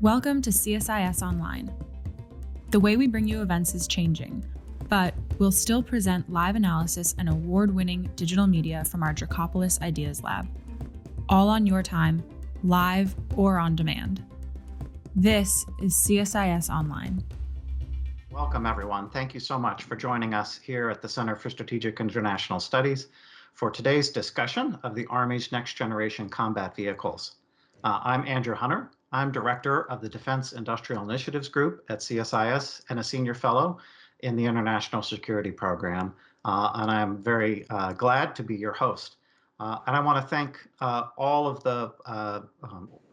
Welcome to CSIS Online. The way we bring you events is changing, but we'll still present live analysis and award-winning digital media from our Dracopolis Ideas Lab, all on your time, live or on demand. This is CSIS Online. Welcome, everyone. Thank you so much for joining us here at the Center for Strategic International Studies for today's discussion of the Army's Next Generation Combat Vehicles. I'm Andrew Hunter. I'm Director of the Defense Industrial Initiatives Group at CSIS and a Senior Fellow in the International Security Program, and I'm very glad to be your host. And I want to thank all of the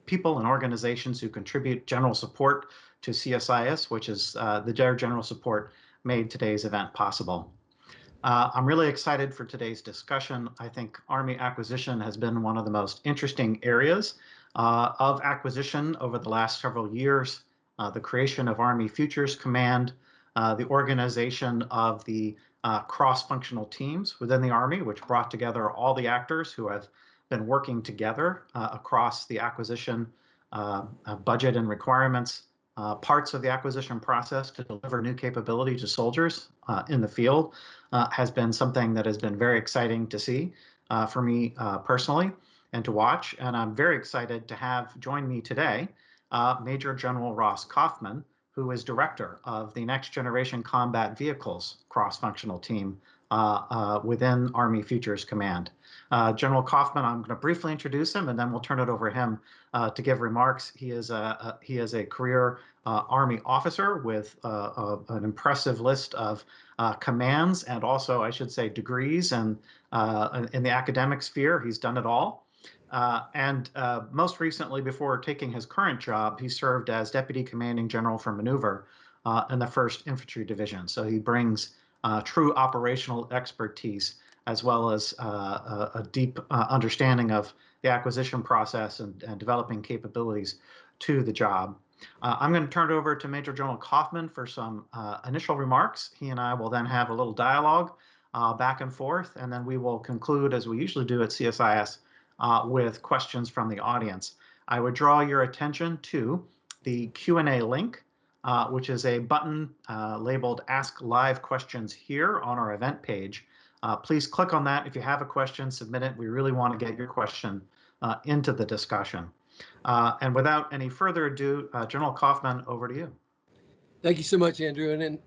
people and organizations who contribute general support to CSIS, which is their general support made today's event possible. I'm really excited for today's discussion. I think Army acquisition has been one of the most interesting areas of acquisition over the last several years. The creation of Army Futures Command, the organization of the cross-functional teams within the Army, which brought together all the actors who have been working together across the acquisition budget and requirements, parts of the acquisition process to deliver new capability to soldiers in the field has been something that has been very exciting to see for me personally and to watch. And I'm very excited to have join me today Major General Ross Coffman, who is director of the Next Generation Combat Vehicles cross-functional team within Army Futures Command. General Coffman, I'm going to briefly introduce him, and then we'll turn it over to him to give remarks. He is a career Army officer with an impressive list of commands and also, I should say, degrees. And in the academic sphere, he's done it all. And most recently, before taking his current job, he served as Deputy Commanding General for Maneuver in the 1st Infantry Division. So he brings true operational expertise as well as a deep understanding of the acquisition process and developing capabilities to the job. I'm going to turn it over to Major General Coffman for some initial remarks. He and I will then have a little dialogue back and forth, and then we will conclude, as we usually do at CSIS, with questions from the audience. I would draw your attention to the Q&A link, which is a button labeled Ask Live Questions here on our event page. Please click on that. If you have a question, submit it. We really want to get your question into the discussion. And without any further ado, General Coffman, over to you. Thank you so much, Andrew. And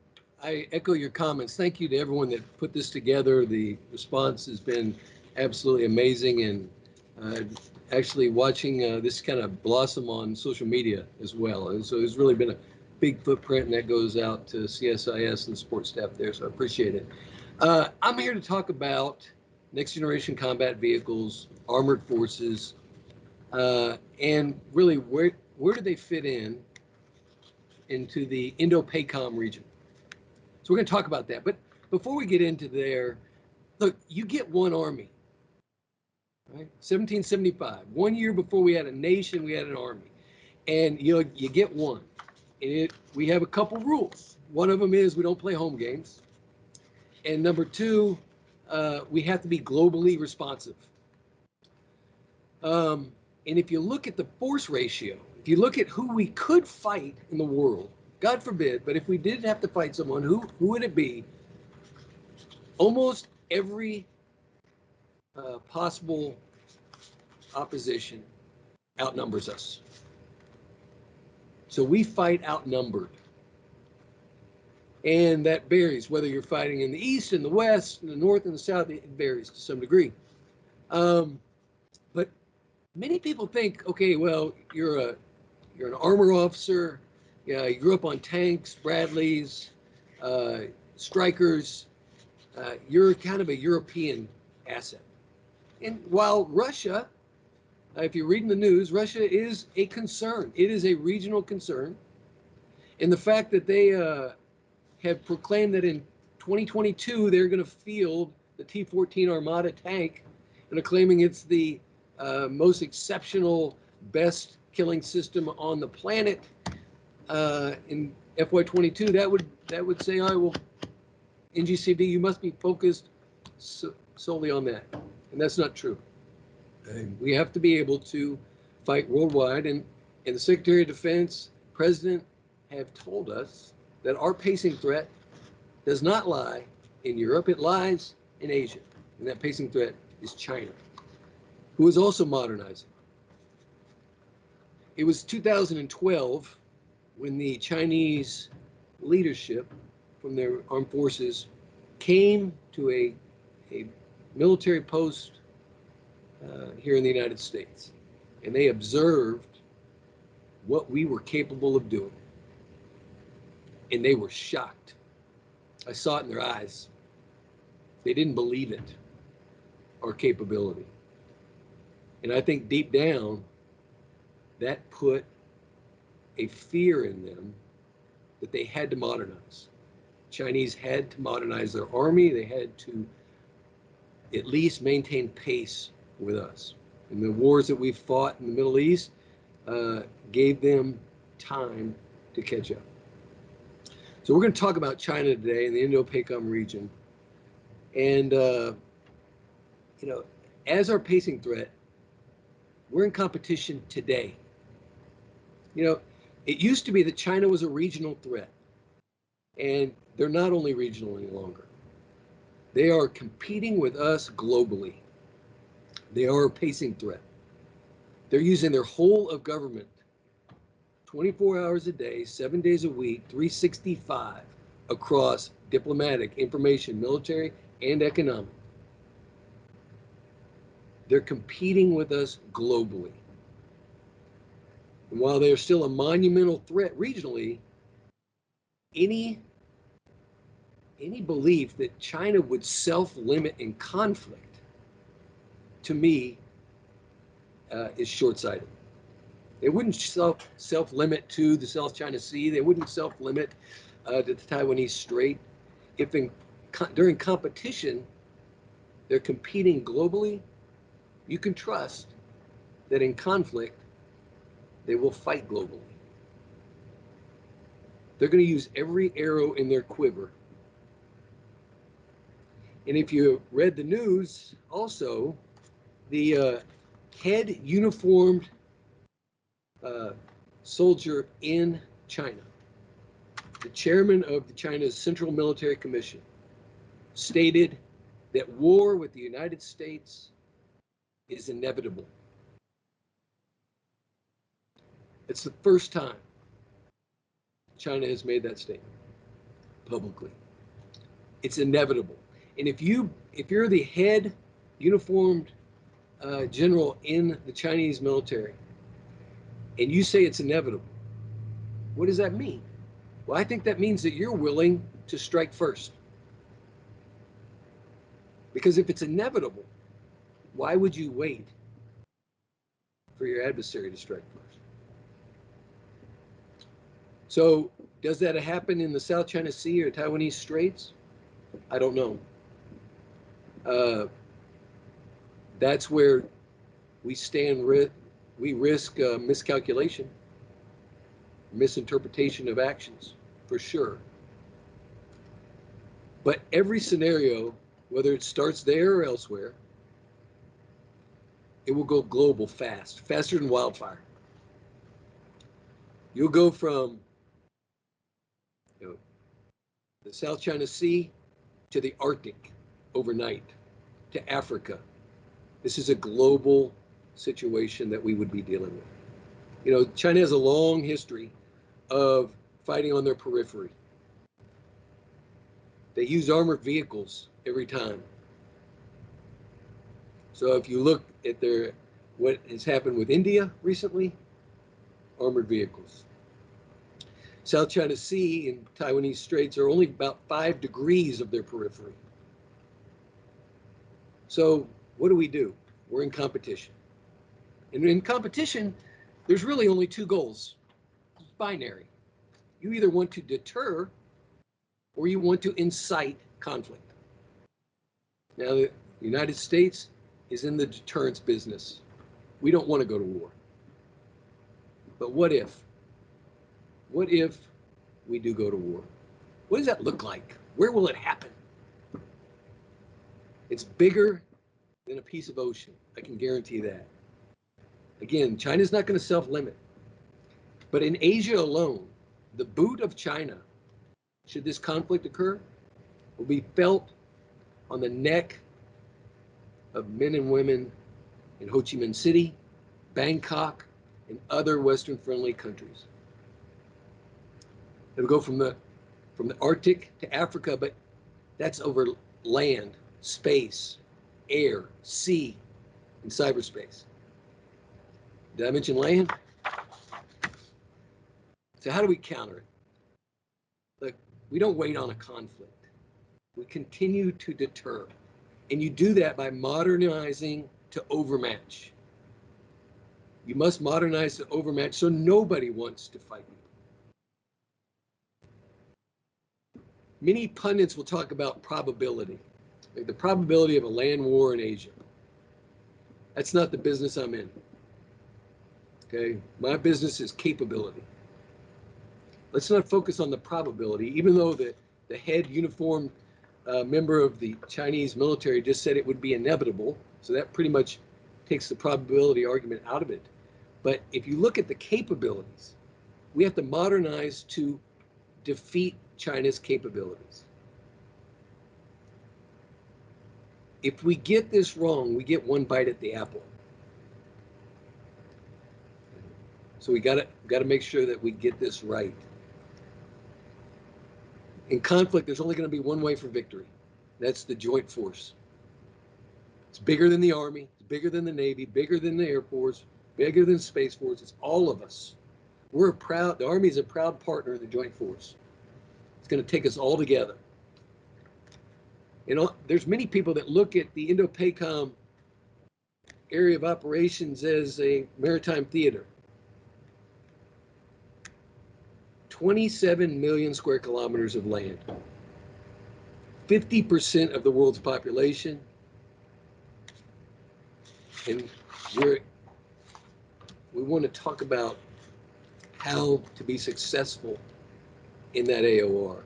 I echo your comments. Thank you to everyone that put this together. The response has been absolutely amazing, and actually watching this kind of blossom on social media as well. And so there's really been a big footprint, and that goes out to CSIS and the support staff there, so I appreciate it. I'm here to talk about next generation combat vehicles, armored forces, and really where do they fit into the Indo-Pacific region. So we're going to talk about that. But before we get into there, look, you get one Army. Right? 1775, 1 year before we had a nation, we had an Army. And you get one. And we have a couple rules. One of them is we don't play home games. And number two, we have to be globally responsive. And if you look at the force ratio, if you look at who we could fight in the world, God forbid, but if we did have to fight someone, who would it be? Almost every possible opposition outnumbers us. So we fight outnumbered. And that varies, whether you're fighting in the east, in the west, in the north, and the south, it varies to some degree. But many people think, okay, well, you're an armor officer, you grew up on tanks, Bradleys, Strikers, you're kind of a European asset. And while Russia, if you're reading the news, Russia is a concern. It is a regional concern. And the fact that they have proclaimed that in 2022, they're going to field the T-14 Armata tank and are claiming it's the most exceptional, best killing system on the planet in FY22, that would say, all right, well, NGCV, you must be focused solely on that. And that's not true. We have to be able to fight worldwide, and and the Secretary of Defense, President have told us that our pacing threat does not lie in Europe, it lies in Asia. And that pacing threat is China, who is also modernizing. It was 2012 when the Chinese leadership from their armed forces came to a military post here in the United States. And they observed what we were capable of doing. And they were shocked. I saw it in their eyes. They didn't believe it, our capability. And I think deep down, that put a fear in them that they had to modernize. Chinese had to modernize their army. They had to at least maintain pace with us. And the wars that we fought in the Middle East gave them time to catch up. So we're going to talk about China today in the Indo-Pacific region. And, as our pacing threat, we're in competition today. It used to be that China was a regional threat. And they're not only regional any longer. They are competing with us globally. They are a pacing threat. They're using their whole of government 24 hours a day, 7 days a week, 365 across diplomatic, information, military, and economic. They're competing with us globally. And while they're still a monumental threat regionally, any belief that China would self-limit in conflict, to me, is short-sighted. They wouldn't self-limit to the South China Sea. They wouldn't self-limit to the Taiwanese Strait. If during competition, they're competing globally, you can trust that in conflict, they will fight globally. They're going to use every arrow in their quiver. And if you read the news, also, the head uniformed soldier in China, the chairman of China's Central Military Commission, stated that war with the United States is inevitable. It's the first time China has made that statement publicly. It's inevitable. And if you're the head uniformed general in the Chinese military and you say it's inevitable, what does that mean? Well, I think that means that you're willing to strike first. Because if it's inevitable, why would you wait for your adversary to strike first? So does that happen in the South China Sea or Taiwanese Straits? I don't know. That's where we risk miscalculation, misinterpretation of actions, for sure. But every scenario, whether it starts there or elsewhere, it will go global fast, faster than wildfire. You'll go from the South China Sea to the Arctic overnight, to Africa. This is a global situation that we would be dealing with. China has a long history of fighting on their periphery. They use armored vehicles every time. So if you look at what has happened with India recently, armored vehicles. South China Sea and Taiwanese Straits are only about 5 degrees of their periphery. So what do? We're in competition. And in competition, there's really only two goals. It's binary. You either want to deter or you want to incite conflict. Now, the United States is in the deterrence business. We don't want to go to war. But what if? What if we do go to war? What does that look like? Where will it happen? It's bigger than a piece of ocean. I can guarantee that. Again, China's not going to self-limit. But in Asia alone, the boot of China, should this conflict occur, will be felt on the neck of men and women in Ho Chi Minh City, Bangkok, and other Western-friendly countries. It'll go from the Arctic to Africa, but that's over land, space, air, sea, and cyberspace. Did I mention land? So how do we counter it? Look, we don't wait on a conflict. We continue to deter. And you do that by modernizing to overmatch. You must modernize to overmatch so nobody wants to fight you. Many pundits will talk about probability, like the probability of a land war in Asia. That's not the business I'm in. Okay, my business is capability. Let's not focus on the probability, even though the head uniformed member of the Chinese military just said it would be inevitable. So that pretty much takes the probability argument out of it. But if you look at the capabilities, we have to modernize to defeat China's capabilities. If we get this wrong, we get one bite at the apple. So we gotta make sure that we get this right. In conflict, there's only going to be one way for victory. That's the joint force. It's bigger than the Army, it's bigger than the Navy, bigger than the Air Force, bigger than Space Force. It's all of us. The Army is a proud partner of the joint force. It's going to take us all together. You know, there's many people that look at the Indo-Pacific area of operations as a maritime theater. 27 million square kilometers of land, 50% of the world's population, and we want to talk about how to be successful in that AOR.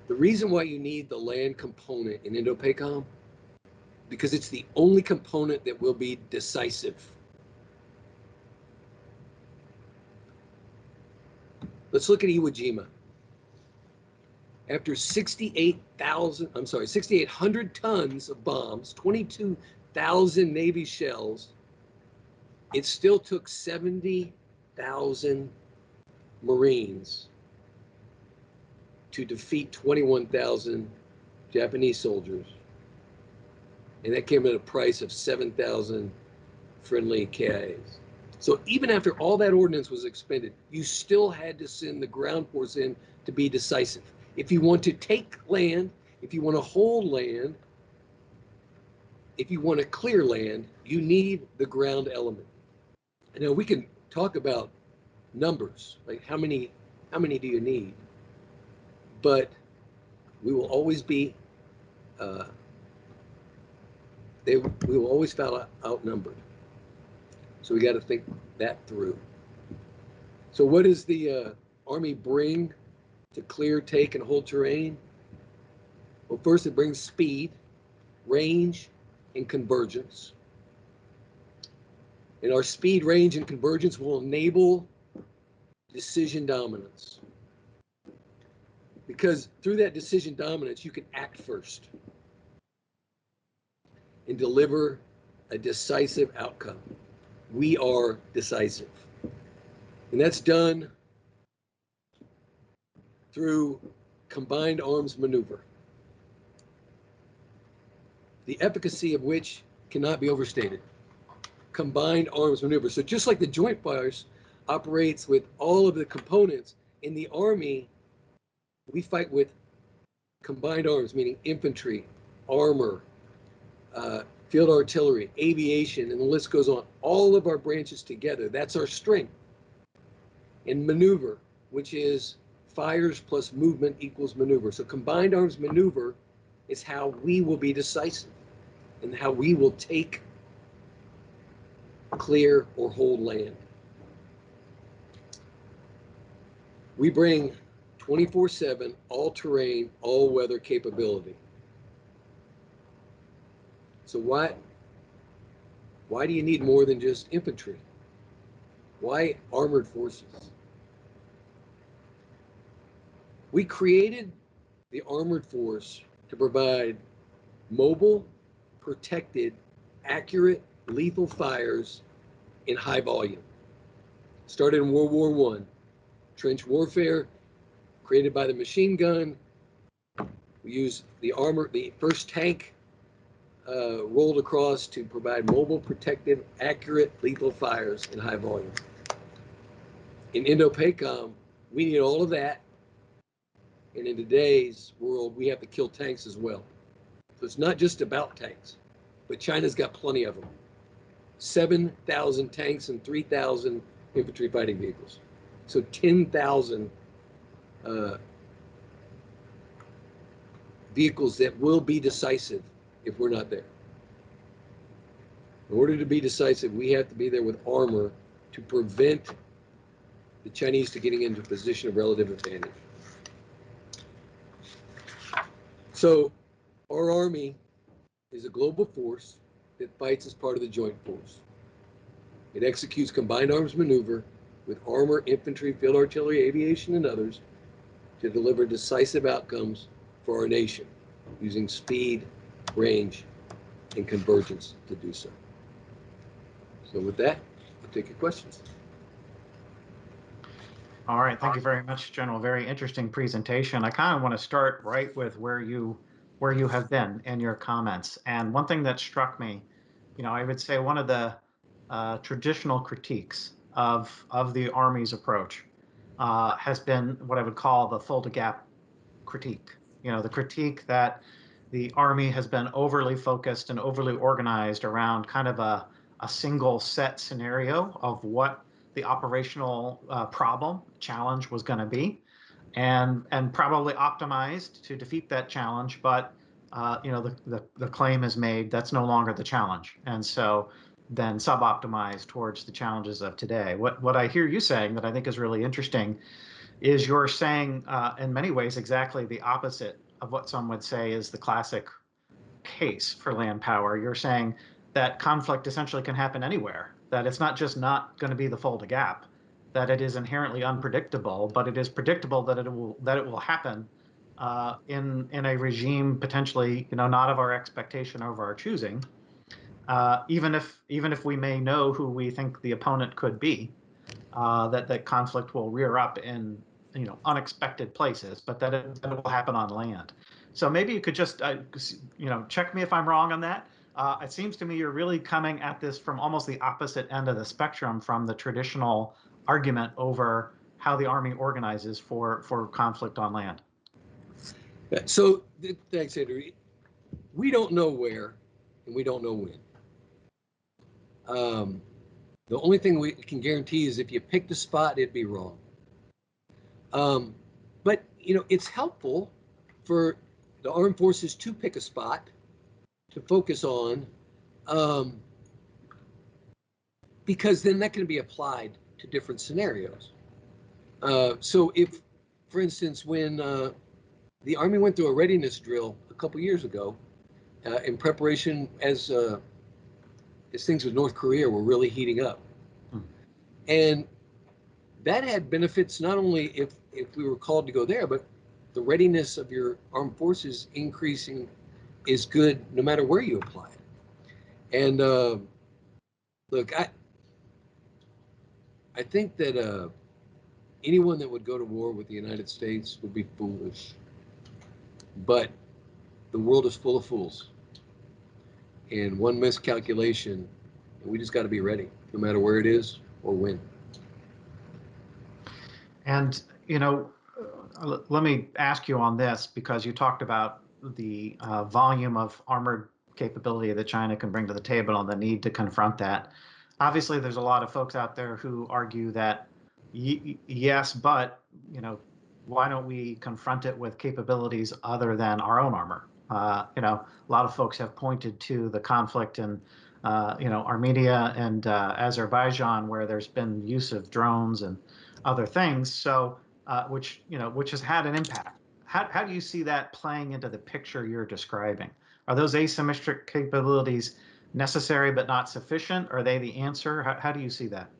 The reason why you need the land component in Indo-Pacific, because it's the only component that will be decisive. Let's look at Iwo Jima. After 6,800 tons of bombs, 22,000 Navy shells, it still took 70,000 Marines to defeat 21,000 Japanese soldiers. And that came at a price of 7,000 friendly KIAs. So even after all that ordnance was expended, you still had to send the ground force in to be decisive. If you want to take land, if you want to hold land, if you want to clear land, you need the ground element. Now we can talk about numbers, like how many do you need? But we will always be, we will always feel outnumbered. So we got to think that through. So what does the Army bring to clear, take, and hold terrain? Well, first it brings speed, range, and convergence. And our speed, range, and convergence will enable decision dominance. Because through that decision dominance, you can act first and deliver a decisive outcome. We are decisive. And that's done through combined arms maneuver, the efficacy of which cannot be overstated. Combined arms maneuver. So just like the joint force operates with all of the components, in the Army, we fight with combined arms, meaning infantry, armor, field artillery, aviation, and the list goes on. All of our branches together, that's our strength. And maneuver, which is fires plus movement equals maneuver. So combined arms maneuver is how we will be decisive and how we will take, clear, or hold land. We bring 24/7 all-terrain, all-weather capability. So why do you need more than just infantry? Why armored forces? We created the armored force to provide mobile, protected, accurate, lethal fires in high volume. Started in World War I, trench warfare created by the machine gun. We used the armor, the first tank rolled across to provide mobile, protected, accurate, lethal fires in high volume. In Indo-Pacific, we need all of that. And in today's world, we have to kill tanks as well. So it's not just about tanks, but China's got plenty of them. 7,000 tanks and 3,000 infantry fighting vehicles. So 10,000 vehicles that will be decisive if we're not there. In order to be decisive, we have to be there with armor to prevent the Chinese to getting into a position of relative advantage. So our Army is a global force that fights as part of the joint force. It executes combined arms maneuver with armor, infantry, field artillery, aviation, and others to deliver decisive outcomes for our nation using speed, range, and convergence to do so. So with that, I'll take your questions. All right, thank you very much, General. Very interesting presentation. I kind of want to start right with where you have been in your comments. And one thing that struck me, I would say one of the traditional critiques of the Army's approach has been what I would call the Fulda Gap Critique. The critique that the Army has been overly focused and overly organized around kind of a single set scenario of what the operational challenge was going to be, and probably optimized to defeat that challenge. But the claim is made that's no longer the challenge, and so then sub-optimized towards the challenges of today. What I hear you saying that I think is really interesting is you're saying in many ways exactly the opposite of what some would say is the classic case for land power. You're saying that conflict essentially can happen anywhere, that it's not just not going to be the Fulda Gap, that it is inherently unpredictable, but it is predictable that it will happen in a regime potentially not of our expectation or of our choosing, even if we may know who we think the opponent could be, that conflict will rear up in unexpected places, but that it will happen on land. So maybe you could just check me if I'm wrong on that. It seems to me you're really coming at this from almost the opposite end of the spectrum from the traditional argument over how the Army organizes for conflict on land. So thanks, Andrew. We don't know where, and we don't know when. The only thing we can guarantee is if you picked a spot, it'd be wrong. But it's helpful for the armed forces to pick a spot to focus on, because then that can be applied to different scenarios. So if, for instance, when the Army went through a readiness drill a couple years ago in preparation as things with North Korea were really heating up. And that had benefits not only if we were called to go there, but the readiness of your armed forces increasing is good no matter where you apply it. And look, I think that anyone that would go to war with the United States would be foolish. But the world is full of fools. And one miscalculation, and we just got to be ready, no matter where it is or when. And, let me ask you on this, because you talked about the volume of armored capability that China can bring to the table and the need to confront that. Obviously, there's a lot of folks out there who argue that, yes, but, why don't we confront it with capabilities other than our own armor? A lot of folks have pointed to the conflict in, Armenia and Azerbaijan, where there's been use of drones and other things. So, which has had an impact. How do you see that playing into the picture you're describing? Are those asymmetric capabilities necessary but not sufficient? Are they the answer? How do you see that?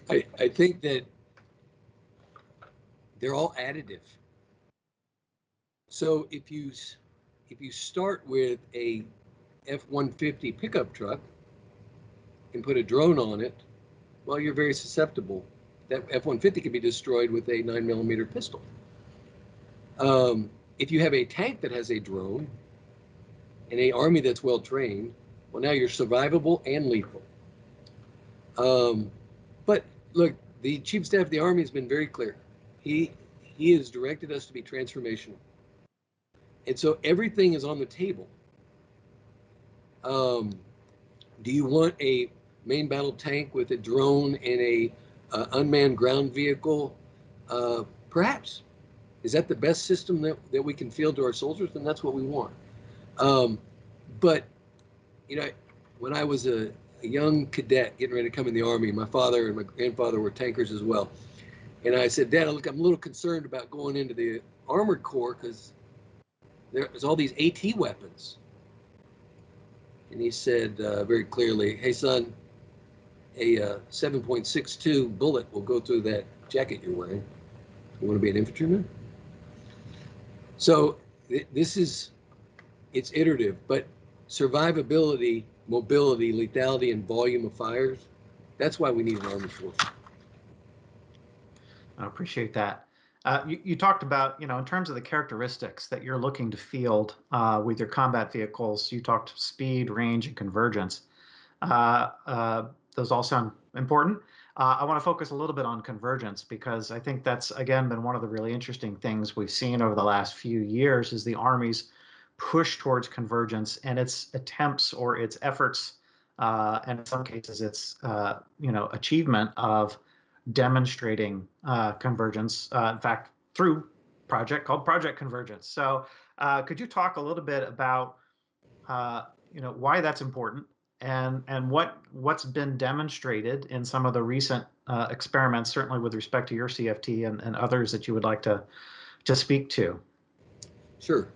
I think that they're all additive. So if you start with a F-150 pickup truck and put a drone on it, well, you're very susceptible. That F-150 can be destroyed with a 9mm pistol. If you have a tank that has a drone and an army that's well trained, well, now you're survivable and lethal. But look, the Chief of Staff of the Army has been very clear. He has directed us to be transformational. And so everything is on the table. Do you want a main battle tank with a drone and a unmanned ground vehicle? Perhaps. Is that the best system that we can field to our soldiers? Then that's what we want. But, you know, when I was a young cadet getting ready to come in the Army, my father and my grandfather were tankers as well. And I said, Dad, look, I'm a little concerned about going into the Armored Corps because there's all these AT weapons. And he said very clearly, hey, son, a 7.62 bullet will go through that jacket you're wearing. You want to be an infantryman? So it's iterative, but survivability, mobility, lethality, and volume of fires, that's why we need an armed force. I appreciate that. You talked about, in terms of the characteristics that you're looking to field with your combat vehicles, you talked speed, range, and convergence. Those all sound important. I want to focus a little bit on convergence because I think that's, again, been one of the really interesting things we've seen over the last few years is the Army's push towards convergence and its attempts or its efforts, and in some cases its, achievement of demonstrating convergence, in fact, through project called Project Convergence. So could you talk a little bit about, why that's important and what's been demonstrated in some of the recent experiments, certainly with respect to your CFT and others that you would like to speak to? Sure.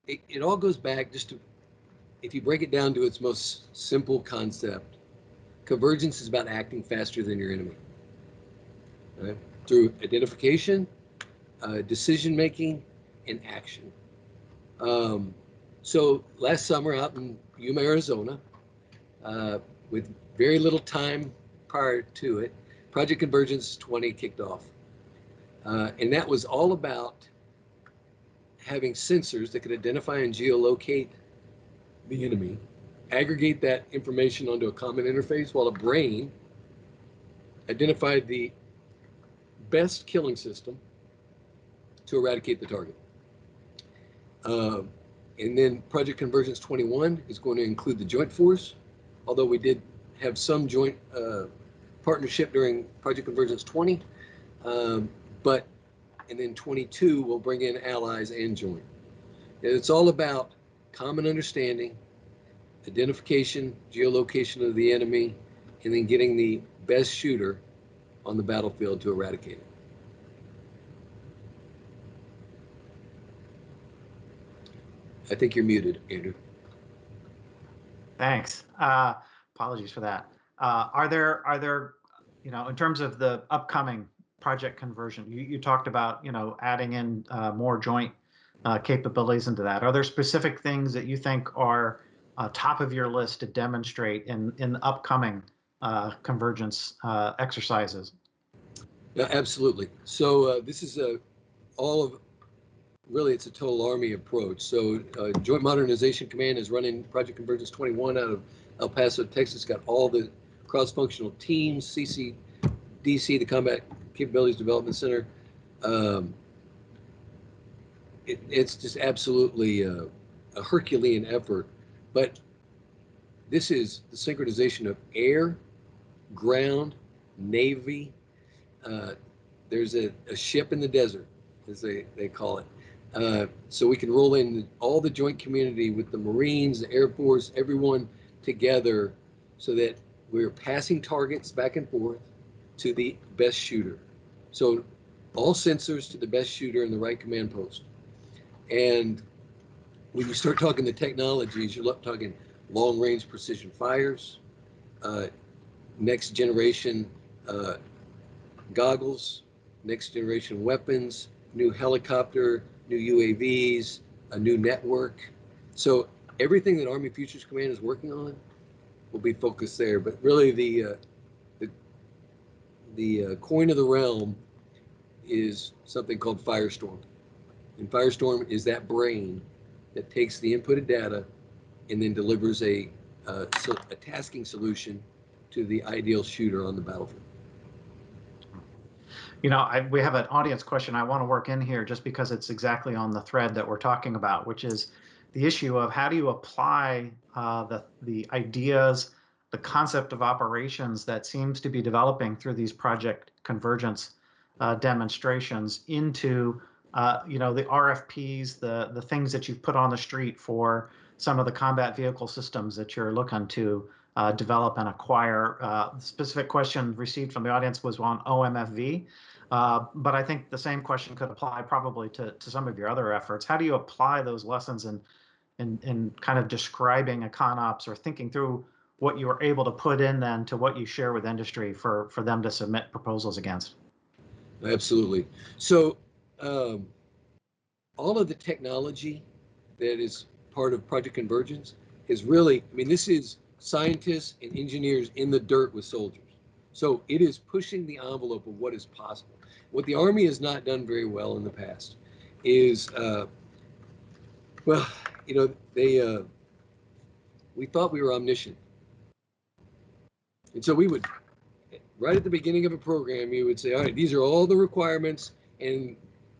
It all goes back if you break it down to its most simple concept, convergence is about acting faster than your enemy, right? Through identification, decision-making, and action. So last summer out in Yuma, Arizona, with very little time prior to it, Project Convergence 20 kicked off. And that was all about having sensors that could identify and geolocate the enemy, aggregate that information onto a common interface, while a brain identified the best killing system to eradicate the target. And then Project Convergence 21 is going to include the Joint Force, although we did have some joint partnership during Project Convergence 20. And then 22 will bring in allies and joint. And it's all about common understanding, identification, geolocation of the enemy, and then getting the best shooter on the battlefield to eradicate it. I think you're muted, Andrew. Thanks. Apologies for that. Are there, in terms of the upcoming project conversion, you talked about, adding in more joint capabilities into that. Are there specific things that you think are top of your list to demonstrate in the upcoming convergence exercises? Yeah, absolutely. So this is really, it's a total Army approach. So Joint Modernization Command is running Project Convergence 21 out of El Paso, Texas. Got all the cross-functional teams, CCDC, the Combat Capabilities Development Center. It's just absolutely a Herculean effort. But this is the synchronization of air, ground, Navy. There's a ship in the desert, as they call it. So we can roll in all the joint community with the Marines, the Air Force, everyone together so that we're passing targets back and forth to the best shooter. So all sensors to the best shooter in the right command post. And when you start talking the technologies, you're talking long-range precision fires, next generation goggles, next generation weapons, new helicopter, new UAVs, a new network. So everything that Army Futures Command is working on will be focused there. But really, the coin of the realm is something called Firestorm. And Firestorm is that brain that takes the inputted data and then delivers a tasking solution to the ideal shooter on the battlefield. You know, we have an audience question I want to work in here just because it's exactly on the thread that we're talking about, which is the issue of how do you apply the ideas, the concept of operations that seems to be developing through these Project Convergence demonstrations into the RFPs, the things that you've put on the street for some of the combat vehicle systems that you're looking to develop and acquire. The specific question received from the audience was on OMFV, but I think the same question could apply probably to some of your other efforts. How do you apply those lessons in kind of describing a ConOps or thinking through what you were able to put in then to what you share with industry for them to submit proposals against? Absolutely. So all of the technology that is part of Project Convergence is really, I mean, this is scientists and engineers in the dirt with soldiers. So it is pushing the envelope of what is possible. What the Army has not done very well in the past is, we thought we were omniscient. And so we would, right at the beginning of a program, you would say, all right, these are all the requirements, and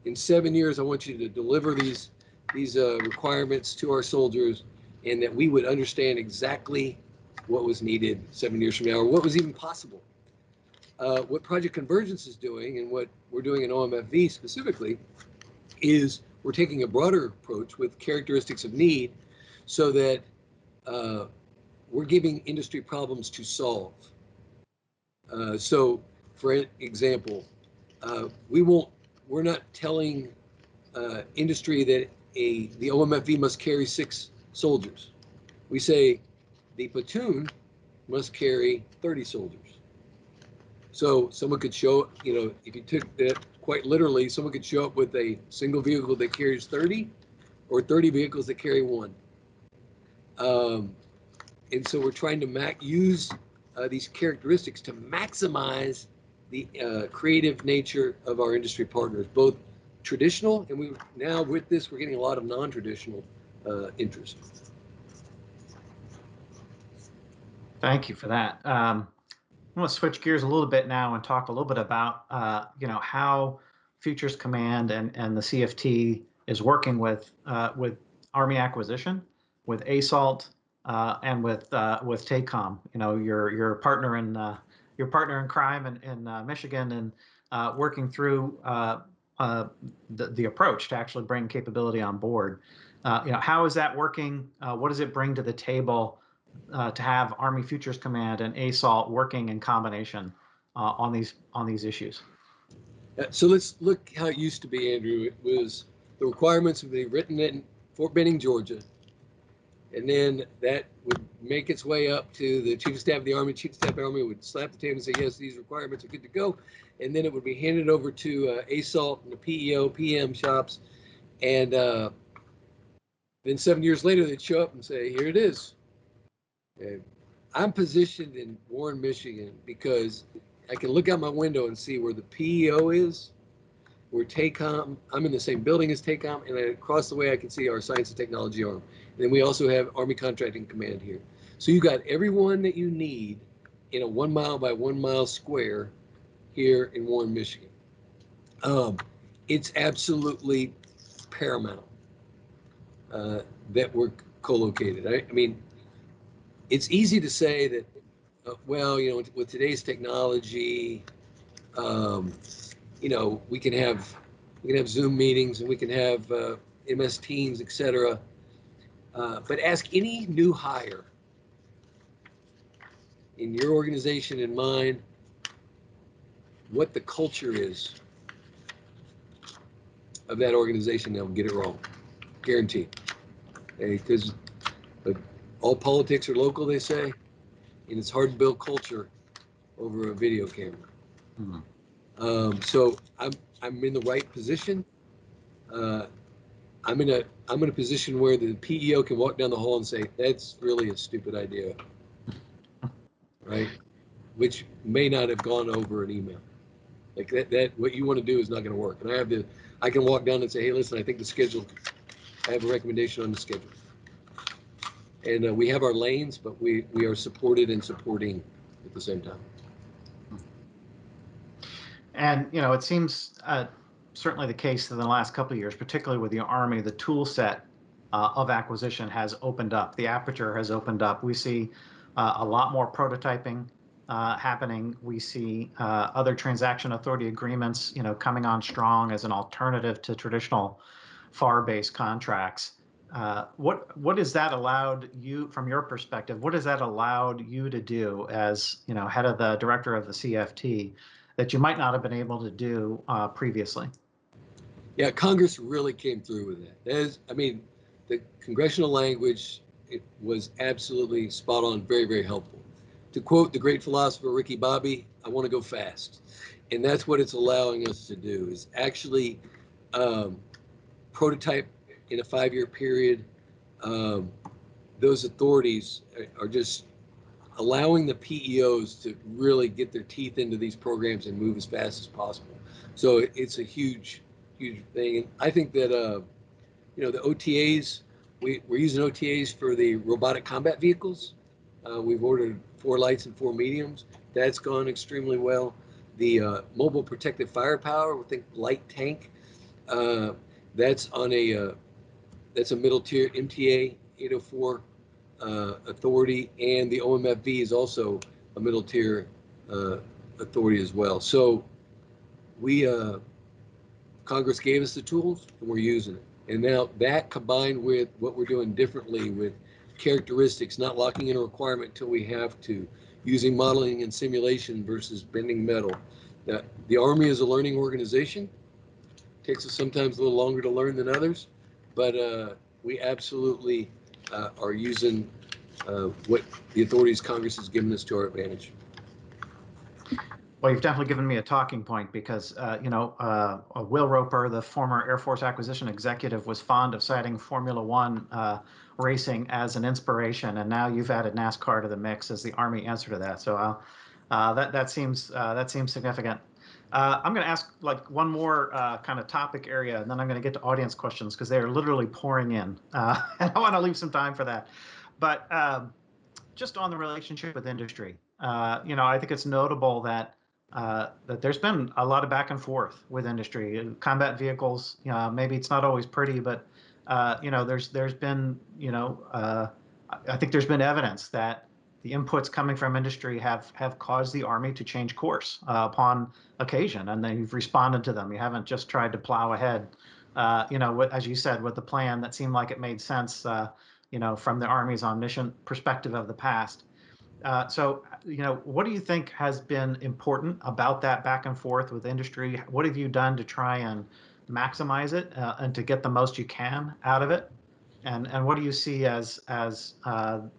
in 7 years, I want you to deliver these requirements to our soldiers, and that we would understand exactly what was needed 7 years from now, or what was even possible. What Project Convergence is doing, and what we're doing in OMFV specifically, is we're taking a broader approach with characteristics of need, so that we're giving industry problems to solve. So, for example, we're not telling industry that the OMFV must carry 6 soldiers. We say the platoon must carry 30 soldiers. So someone could show, if you took that quite literally, someone could show up with a single vehicle that carries 30, or 30 vehicles that carry 1. And so we're trying to use these characteristics to maximize the creative nature of our industry partners, both traditional, and now with this, we're getting a lot of non-traditional interest. Thank you for that. I'm going to switch gears a little bit now and talk a little bit about how Futures Command and the CFT is working with Army acquisition, with ASALT, and with TACOM. Your partner in crime in Michigan, and working through the approach to actually bring capability on board. How is that working? What does it bring to the table to have Army Futures Command and ASALT working in combination on these issues? So let's look how it used to be, Andrew. It was the requirements would be written in Fort Benning, Georgia, and then that would make its way up to the Chief of Staff of the Army. Chief of Staff of the Army would slap the table and say, yes, these requirements are good to go. And then it would be handed over to ASALT and the PEO, PM shops. And then 7 years later, they'd show up and say, here it is. And I'm positioned in Warren, Michigan, because I can look out my window and see where the PEO is, where TACOM, I'm in the same building as TACOM, and across the way I can see our Science and Technology arm. And then we also have Army Contracting Command here. So you got everyone that you need in a 1 mile by 1 mile square here in Warren, Michigan. It's absolutely paramount that we're co-located. I mean, it's easy to say that, with today's technology, we can have Zoom meetings, and we can have MS Teams, etc. But ask any new hire in your organization and mine what the culture is of that organization, they'll get it wrong, guaranteed. Because all politics are local, they say, and it's hard to build culture over a video camera. Mhm. So I'm in the right position. I'm in a position where the PEO can walk down the hall and say, that's really a stupid idea, right? Which may not have gone over an email. Like that what you want to do is not going to work. And I can walk down and say, hey, listen, I think I have a recommendation on the schedule. And we have our lanes, but we are supported and supporting at the same time. And it seems certainly the case in the last couple of years, particularly with the Army, the tool set of acquisition has opened up. The aperture has opened up. We see a lot more prototyping happening. We see other transaction authority agreements, coming on strong as an alternative to traditional FAR-based contracts. What has that allowed you, from your perspective? What has that allowed you to do as head of the director of the CFT that you might not have been able to do previously? Yeah, Congress really came through with that. The congressional language, it was absolutely spot on, very, very helpful. To quote the great philosopher Ricky Bobby, I want to go fast. And that's what it's allowing us to do, is actually prototype in a 5-year period. Those authorities are just allowing the PEOs to really get their teeth into these programs and move as fast as possible. So it's a huge, huge thing. And I think that, the OTAs, we're using OTAs for the robotic combat vehicles. We've ordered 4 lights and 4 mediums. That's gone extremely well. The mobile protected firepower, we think light tank, that's a middle tier MTA 804 authority, and the OMFV is also a middle tier authority as well. So Congress gave us the tools and we're using it. And now that combined with what we're doing differently with characteristics, not locking in a requirement until we have to, using modeling and simulation versus bending metal. The Army is a learning organization. Takes us sometimes a little longer to learn than others, but we absolutely are using what the authorities Congress has given us to our advantage. Well, you've definitely given me a talking point because, Will Roper, the former Air Force acquisition executive, was fond of citing Formula One racing as an inspiration, and now you've added NASCAR to the mix as the Army answer to that. So that seems significant. I'm going to ask like one more kind of topic area, and then I'm going to get to audience questions because they are literally pouring in, and I want to leave some time for that. But just on the relationship with industry, I think it's notable that there's been a lot of back and forth with industry. Combat vehicles, maybe it's not always pretty, but there's been, I think there's been evidence that the inputs coming from industry have caused the Army to change course upon occasion, and they've responded to them. You haven't just tried to plow ahead, as you said, with the plan that seemed like it made sense, from the Army's omniscient perspective of the past. So, what do you think has been important about that back and forth with industry? What have you done to try and maximize it and to get the most you can out of it? And what do you see as the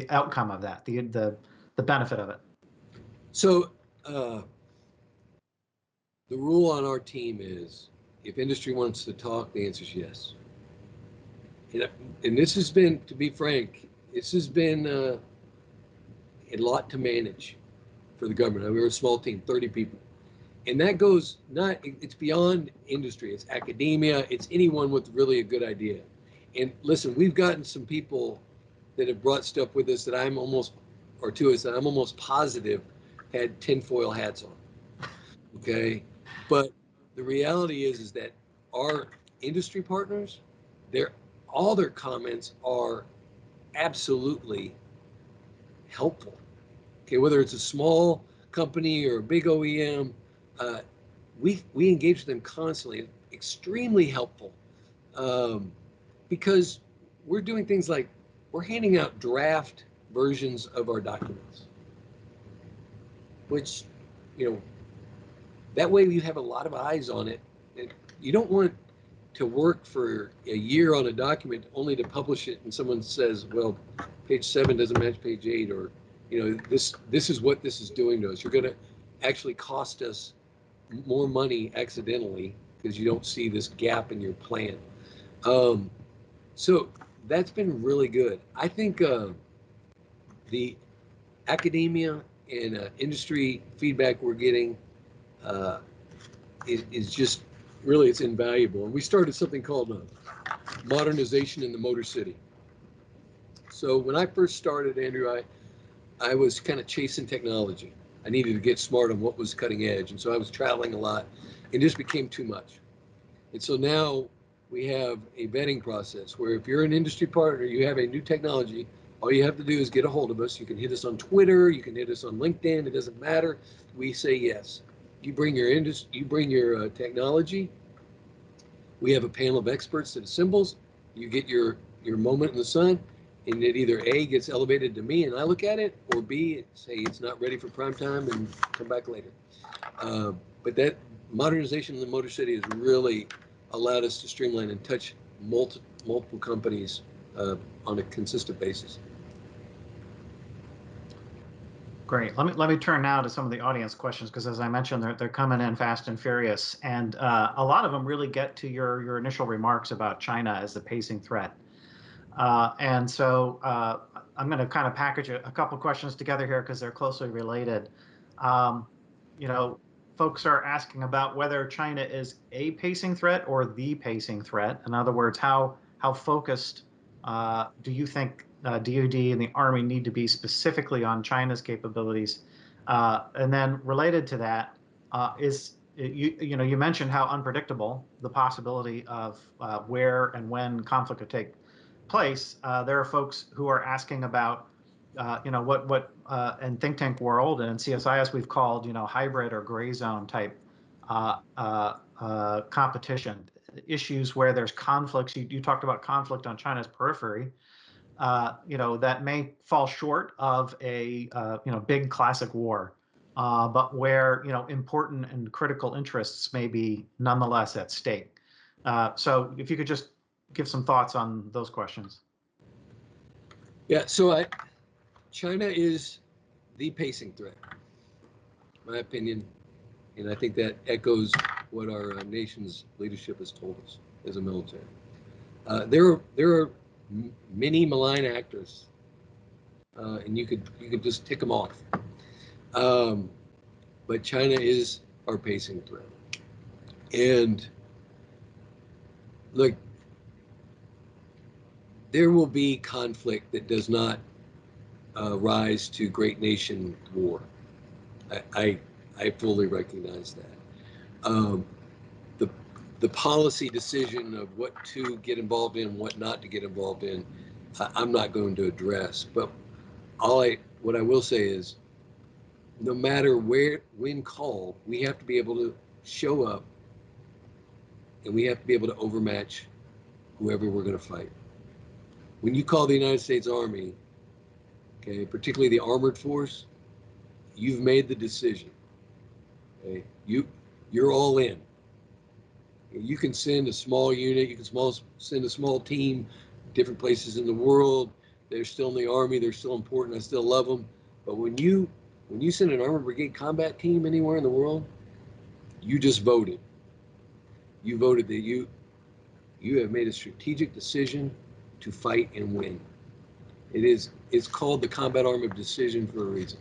outcome of that, the benefit of it? So the rule on our team is, if industry wants to talk, the answer is yes. And this has been, to be frank, this has been a lot to manage for the government. We were a small team, 30 people. And that goes it's beyond industry. It's academia. It's anyone with really a good idea. And listen, we've gotten some people that have brought stuff with us that I'm almost positive had tinfoil hats on. Okay. But the reality is that our industry partners, all their comments are absolutely helpful. Okay, whether it's a small company or a big OEM, we engage with them constantly. Extremely helpful, because we're doing things like we're handing out draft versions of our documents, which, that way you have a lot of eyes on it. And you don't want to work for a year on a document only to publish it and someone says, well, page 7 doesn't match page 8, or this is what this is doing to us. You're going to actually cost us more money accidentally because you don't see this gap in your plan. So that's been really good. I think the academia and industry feedback we're getting is just really, it's invaluable. And we started something called modernization in the Motor City. So when I first started, Andrew, I was kind of chasing technology. I needed to get smart on what was cutting edge. And so I was traveling a lot and it just became too much. And so now we have a vetting process where if you're an industry partner, you have a new technology, all you have to do is get a hold of us. You can hit us on Twitter, you can hit us on LinkedIn, it doesn't matter. We say yes. You bring your technology. We have a panel of experts that assembles. You get your moment in the sun, and it either A, gets elevated to me and I look at it, or B, say it's not ready for prime time and come back later. But that modernization in the Motor City has really allowed us to streamline and touch multiple companies on a consistent basis. Great. Let me turn now to some of the audience questions, because as I mentioned, they're coming in fast and furious, and a lot of them really get to your initial remarks about China as the pacing threat. And so I'm going to kind of package a couple questions together here because they're closely related. Folks are asking about whether China is a pacing threat or the pacing threat. In other words, how focused do you think DoD and the Army need to be specifically on China's capabilities? And then related to that you mentioned how unpredictable the possibility of where and when conflict could take place. There are folks who are asking about what in think tank world and in CSIS we've called hybrid or gray zone type competition issues where there's conflicts. You talked about conflict on China's periphery, that may fall short of a big classic war, but where important and critical interests may be nonetheless at stake. So if you could just give some thoughts on those questions. Yeah, so China is the pacing threat, my opinion, and I think that echoes what our nation's leadership has told us as a military. There are many malign actors, and you could just tick them off. But China is our pacing threat, and look, there will be conflict that does not rise to great nation war. I fully recognize that. The policy decision of what to get involved in, what not to get involved in, I'm not going to address. But what I will say is, no matter when called, we have to be able to show up, and we have to be able to overmatch whoever we're going to fight. When you call the United States Army, okay, particularly the armored force, you've made the decision. Okay, you're all in. You can send a small unit, you can send a small team, different places in the world. They're still in the Army, they're still important, I still love them. But when you send an armored brigade combat team anywhere in the world, you just voted. You voted that you have made a strategic decision to fight and win. It's called the combat arm of decision for a reason.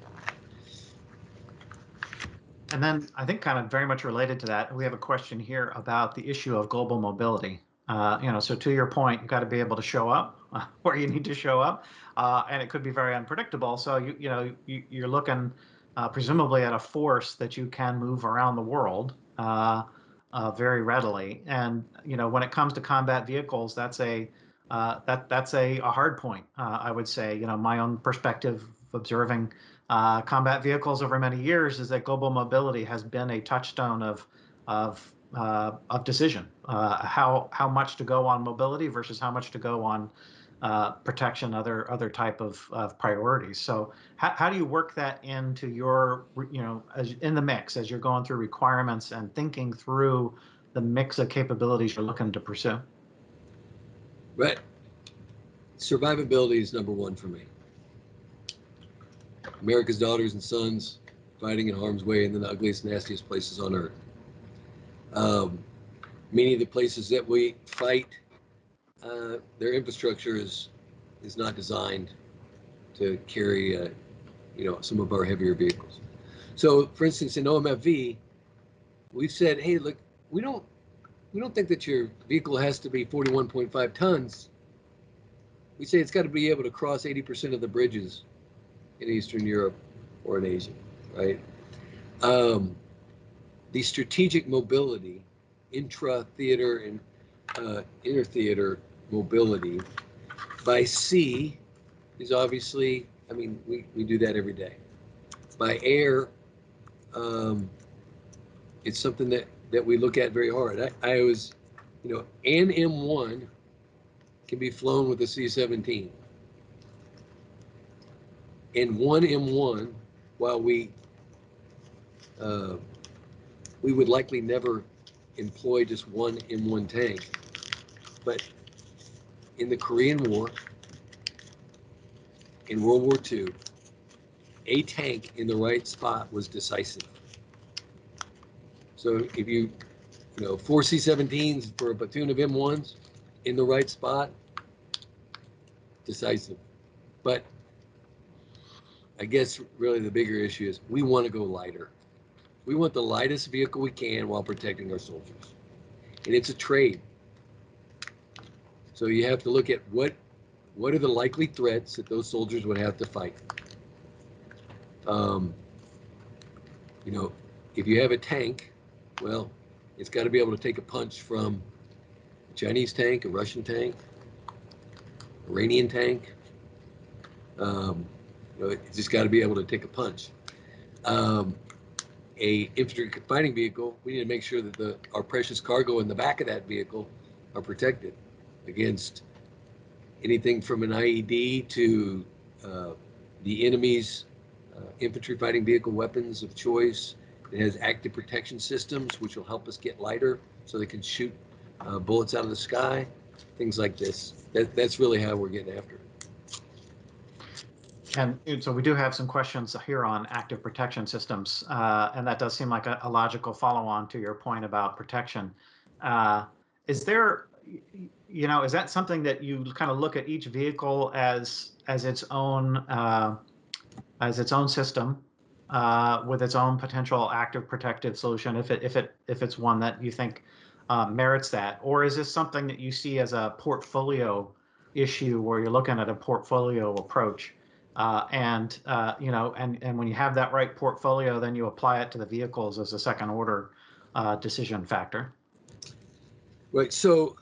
And then I think kind of very much related to that, we have a question here about the issue of global mobility. So to your point, you've got to be able to show up where you need to show up, and it could be very unpredictable. So you're looking presumably at a force that you can move around the world very readily. And when it comes to combat vehicles, that's a hard point. I would say my own perspective observing combat vehicles over many years is that global mobility has been a touchstone of decision. How much to go on mobility versus how much to go on protection, other type of priorities. So how do you work that into your in the mix as you're going through requirements and thinking through the mix of capabilities you're looking to pursue? Right. Survivability is number one for me. America's daughters and sons fighting in harm's way in the ugliest, nastiest places on earth. Many of the places that we fight, their infrastructure is not designed to carry, some of our heavier vehicles. So, for instance, in OMFV, we've said, hey, look, we don't think that your vehicle has to be 41.5 tons. We say it's got to be able to cross 80% of the bridges in Eastern Europe or in Asia, right? The strategic mobility, intra-theater and inter-theater mobility by sea is obviously, we do that every day. By air, it's something that we look at very hard. I was, an M1 can be flown with a C-17. And one M1, while we would likely never employ just one M1 tank, but in the Korean War, in World War II, a tank in the right spot was decisive. So if you 4 C-17s for a platoon of M1s in the right spot, decisive. But I guess really the bigger issue is we want to go lighter. We want the lightest vehicle we can while protecting our soldiers. And it's a trade. So you have to look at what are the likely threats that those soldiers would have to fight. If you have a tank, well, it's got to be able to take a punch from a Chinese tank, a Russian tank, Iranian tank. It's just got to be able to take a punch. A infantry fighting vehicle, we need to make sure that our precious cargo in the back of that vehicle are protected against anything from an IED to the enemy's infantry fighting vehicle weapons of choice. It has active protection systems, which will help us get lighter so they can shoot bullets out of the sky, things like this. That's really how we're getting after it. And so we do have some questions here on active protection systems, and that does seem like a logical follow-on to your point about protection. Is there, is that something that you kind of look at each vehicle as its own system with its own potential active protective solution, if it's one that you think merits that, or is this something that you see as a portfolio issue where you're looking at a portfolio approach? And when you have that right portfolio, then you apply it to the vehicles as a second order decision factor. Right. So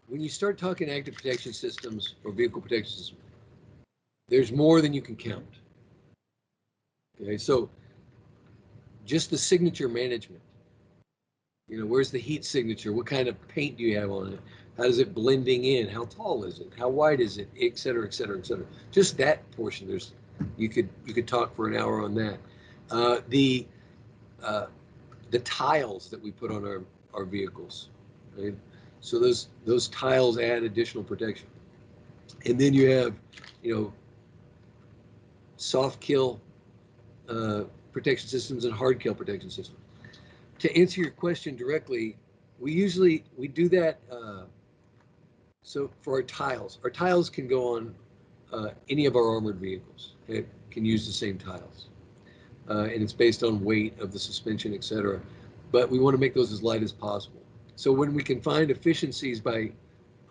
when you start talking active protection systems or vehicle protection systems, there's more than you can count. Okay. So just the signature management, where's the heat signature? What kind of paint do you have on it? How is it blending in? How tall is it? How wide is it? Et cetera, et cetera, et cetera. Just that portion, you could talk for an hour on that. The tiles that we put on our vehicles, right? So those tiles add additional protection. And then you have, soft kill protection systems and hard kill protection systems. To answer your question directly, we do that. So for our tiles can go on any of our armored vehicles. It can use the same tiles. And it's based on weight of the suspension, et cetera. But we want to make those as light as possible. So when we can find efficiencies by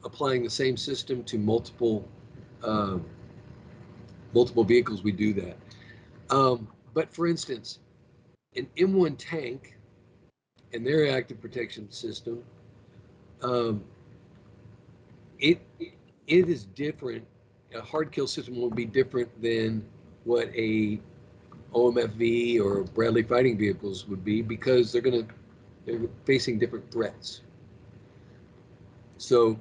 applying the same system to multiple vehicles, we do that. But for instance, an M1 tank and their active protection system, it is different. A hard kill system will be different than what a OMFV or Bradley fighting vehicles would be, because they're facing different threats. So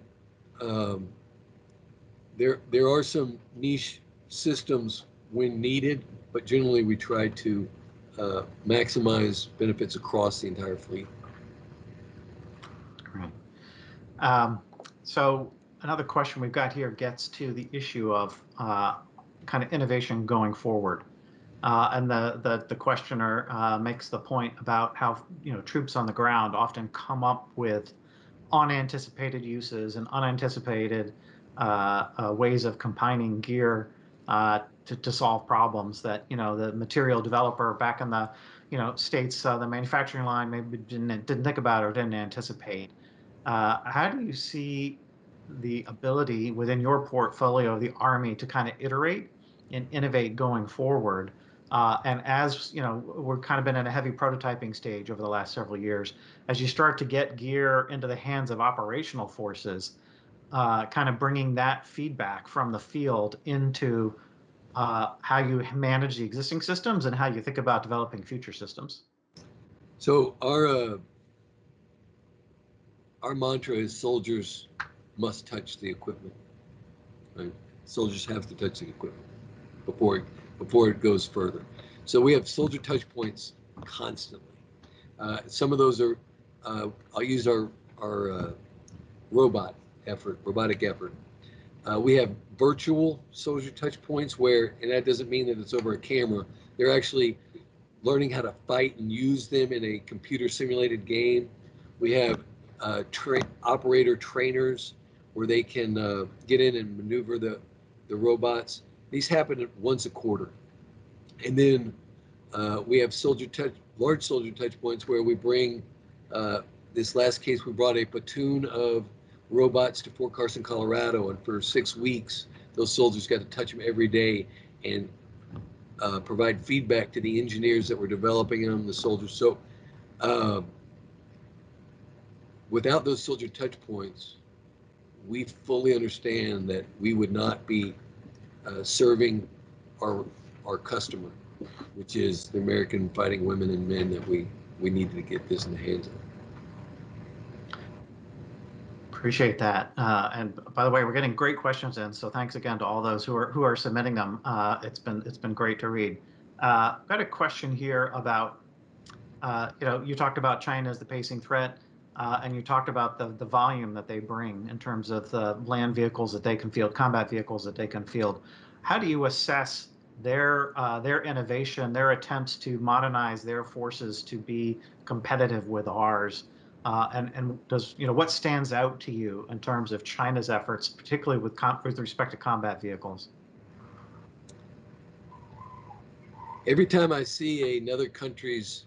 there are some niche systems when needed, but generally we try to maximize benefits across the entire fleet. Great. So another question we've got here gets to the issue of kind of innovation going forward. And the questioner makes the point about how troops on the ground often come up with unanticipated uses and unanticipated ways of combining gear to solve problems that the material developer back in the States, the manufacturing line maybe didn't think about or didn't anticipate. How do you see the ability within your portfolio of the Army to kind of iterate and innovate going forward? And as we're kind of been in a heavy prototyping stage over the last several years, as you start to get gear into the hands of operational forces, kind of bringing that feedback from the field into how you manage the existing systems and how you think about developing future systems. So our mantra is soldiers must touch the equipment. Right? Soldiers have to touch the equipment before it goes further. So we have soldier touch points constantly. Some of those are, I'll use our robotic effort. We have virtual soldier touch points where, and that doesn't mean that it's over a camera, they're actually learning how to fight and use them in a computer simulated game. We have operator trainers where they can get in and maneuver the robots. These happen once a quarter. And then we have large soldier touch points where we bring, this last case, we brought a platoon of robots to Fort Carson, Colorado, and for 6 weeks, those soldiers got to touch them every day and provide feedback to the engineers that were developing them, the soldiers. So without those soldier touch points, we fully understand that we would not be serving our customer, which is the American fighting women and men that we needed to get this in the hands of. Appreciate that. And by the way, we're getting great questions in, so thanks again to all those who are submitting them. It's been great to read. I've got a question here about you talked about China as the pacing threat, and you talked about the volume that they bring in terms of the land vehicles that they can field, combat vehicles that they can field. How do you assess their innovation, their attempts to modernize their forces to be competitive with ours? And does what stands out to you in terms of China's efforts, particularly with respect to combat vehicles? Every time I see another country's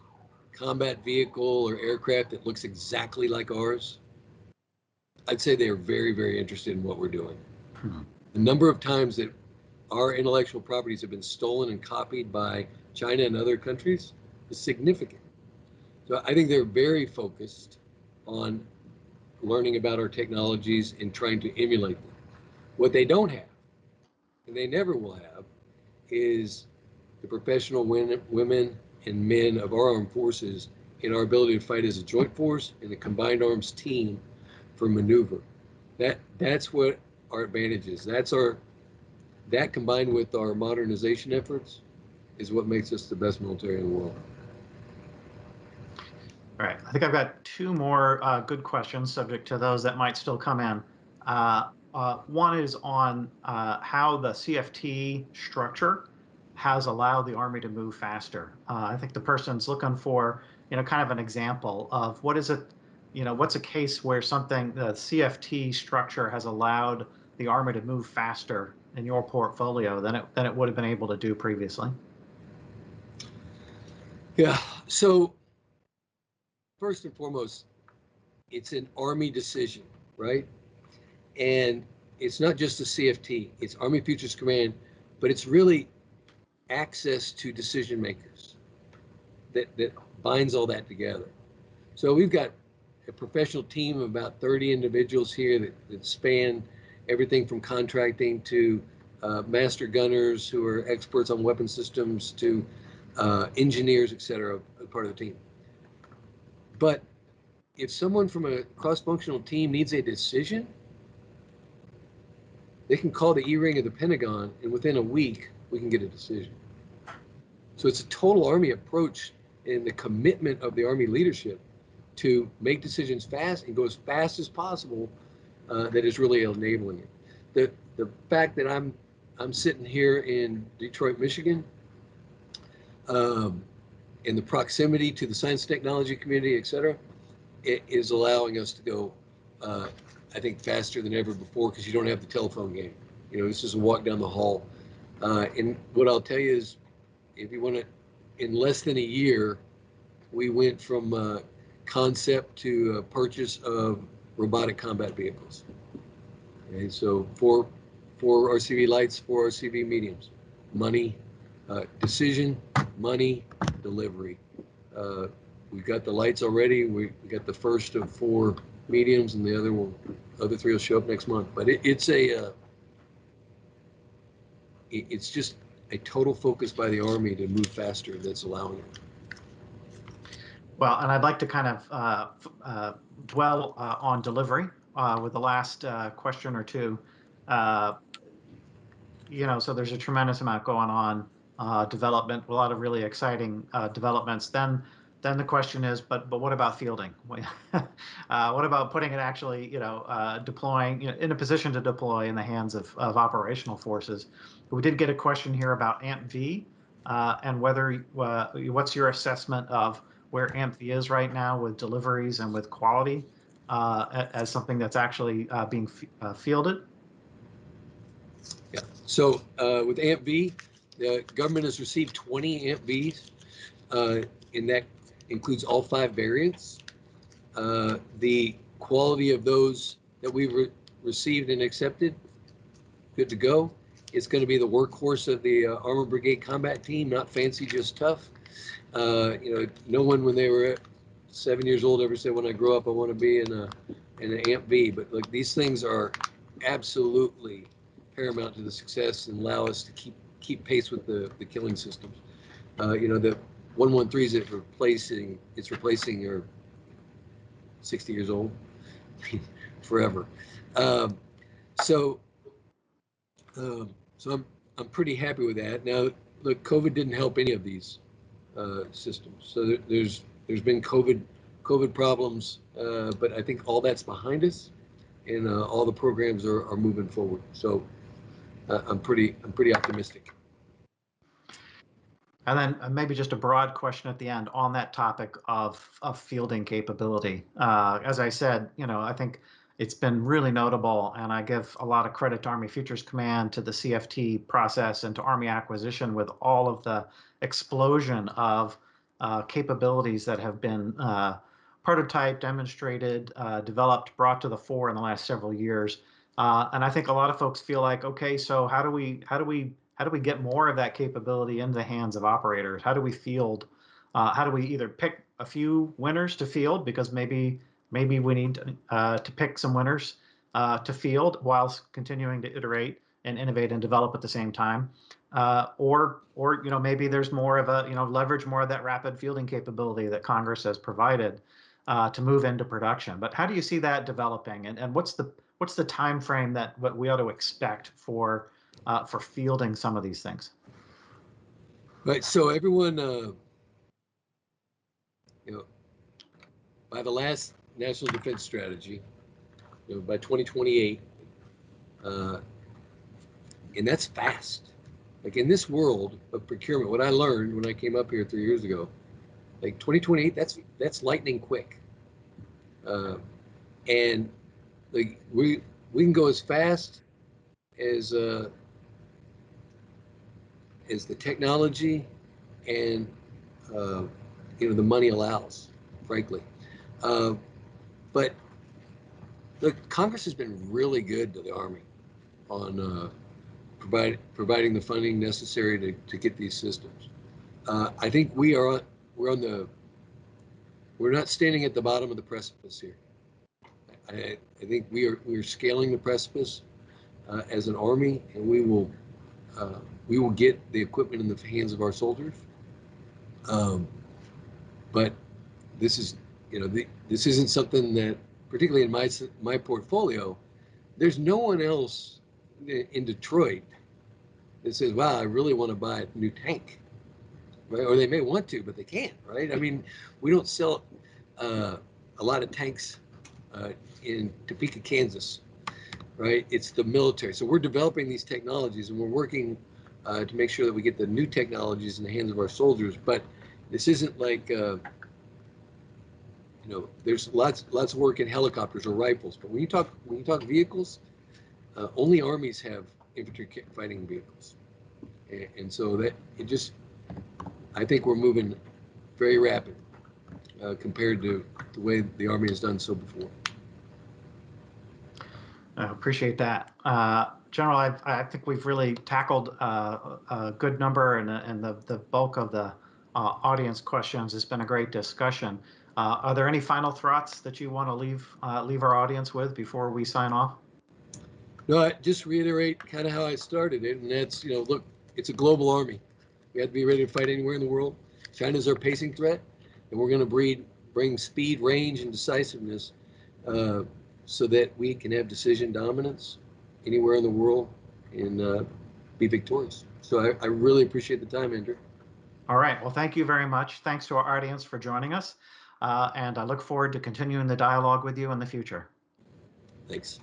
combat vehicle or aircraft that looks exactly like ours, I'd say they are very, very interested in what we're doing. The number of times that our intellectual properties have been stolen and copied by China and other countries is significant. So I think they're very focused on learning about our technologies and trying to emulate them. What they don't have, and they never will have, is the professional women and men of our armed forces in our ability to fight as a joint force and a combined arms team for maneuver. That's what our advantage is. That combined with our modernization efforts is what makes us the best military in the world. All right, I think I've got two more good questions subject to those that might still come in. One is on how the CFT structure has allowed the Army to move faster. I think the person's looking for, kind of an example of what is it, what's a case where the CFT structure has allowed the Army to move faster in your portfolio than it would have been able to do previously? Yeah, so first and foremost, it's an Army decision, right? And it's not just the CFT, it's Army Futures Command, but it's really access to decision makers that binds all that together. So we've got a professional team of about 30 individuals here that span everything from contracting to master gunners who are experts on weapon systems to engineers, et cetera, as part of the team. But if someone from a cross-functional team needs a decision, they can call the E-ring of the Pentagon, and within a week, we can get a decision. So it's a total Army approach and the commitment of the Army leadership to make decisions fast and go as fast as possible that is really enabling it. The fact that I'm I'm sitting here in Detroit, Michigan, and the proximity to the science technology community, et cetera, it is allowing us to go, I think, faster than ever before, because you don't have the telephone game. You know, this is a walk down the hall. And what I'll tell you is, if you want to, in less than a year, we went from concept to purchase of robotic combat vehicles. Okay, so four RCV lights, 4 RCV mediums. Money, decision, money, delivery. We've got the lights already. We got the first of 4 mediums, and the other 3 will show up next month. But it's just a total focus by the Army to move faster that's allowing it. Well, and I'd like to kind of dwell on delivery with the last question or two. You know, so there's a tremendous amount going on, development, a lot of really exciting developments. Then the question is, but what about fielding? What about putting it actually, you know, deploying, you know, in a position to deploy in the hands of operational forces? We did get a question here about AMP-V and whether what's your assessment of where AMP-V is right now with deliveries and with quality as something that's actually being fielded? Yeah. So with AMP-V, the government has received 20 AMP-Vs, and that includes all 5 variants. The quality of those that we've received and accepted, good to go. It's going to be the workhorse of the Armored Brigade Combat Team, not fancy, just tough. You know, no one when they were 7 years old ever said, when I grow up, I want to be in an AMP-V. But look, these things are absolutely paramount to the success and allow us to keep pace with the killing systems. You know, the 113s it's replacing are 60 years old, forever. So I'm pretty happy with that. Now, look, COVID didn't help any of these systems. So there's been COVID problems, but I think all that's behind us, and all the programs are moving forward. So I'm pretty optimistic. And then maybe just a broad question at the end on that topic of fielding capability. As I said, you know, I think it's been really notable, and I give a lot of credit to Army Futures Command, to the CFT process, and to Army Acquisition with all of the explosion of capabilities that have been prototyped, demonstrated, developed, brought to the fore in the last several years. And I think a lot of folks feel like, okay, so how do we get more of that capability into the hands of operators? How do we field? How do we either pick a few winners to field, because maybe we need to pick some winners to field whilst continuing to iterate and innovate and develop at the same time, or you know, maybe there's more of a, you know, leverage more of that rapid fielding capability that Congress has provided to move into production. But how do you see that developing, and what's the time frame that what we ought to expect for fielding some of these things? Right. So everyone, you know, by the last National Defense Strategy, you know, by 2028, and that's fast. Like, in this world of procurement, what I learned when I came up here 3 years ago, like 2028, that's lightning quick. And like we can go as fast as the technology and you know, the money allows, frankly. But look, Congress has been really good to the Army on providing the funding necessary to get these systems. I think we're not standing at the bottom of the precipice here. I think we are scaling the precipice as an Army, and we will get the equipment in the hands of our soldiers. But this is, you know, this isn't something that, particularly in my portfolio, there's no one else in Detroit that says, wow, I really want to buy a new tank, right? Or they may want to, but they can't, right? I mean, we don't sell a lot of tanks in Topeka, Kansas. right? It's the military. So we're developing these technologies, and we're working to make sure that we get the new technologies in the hands of our soldiers. But this isn't like, there's lots of work in helicopters or rifles. But when you talk vehicles, only armies have infantry fighting vehicles, and so that I think we're moving very rapid compared to the way the Army has done so before. I appreciate that. General, I think we've really tackled a good number, and the bulk of the audience questions. It's been a great discussion. Are there any final thoughts that you want to leave our audience with before we sign off? No, I just reiterate kind of how I started it, and that's, look, it's a global army. We have to be ready to fight anywhere in the world. China's our pacing threat, and we're going to bring speed, range, and decisiveness so that we can have decision dominance anywhere in the world and be victorious. So I really appreciate the time, Andrew. All right. Well, thank you very much. Thanks to our audience for joining us. And I look forward to continuing the dialogue with you in the future. Thanks.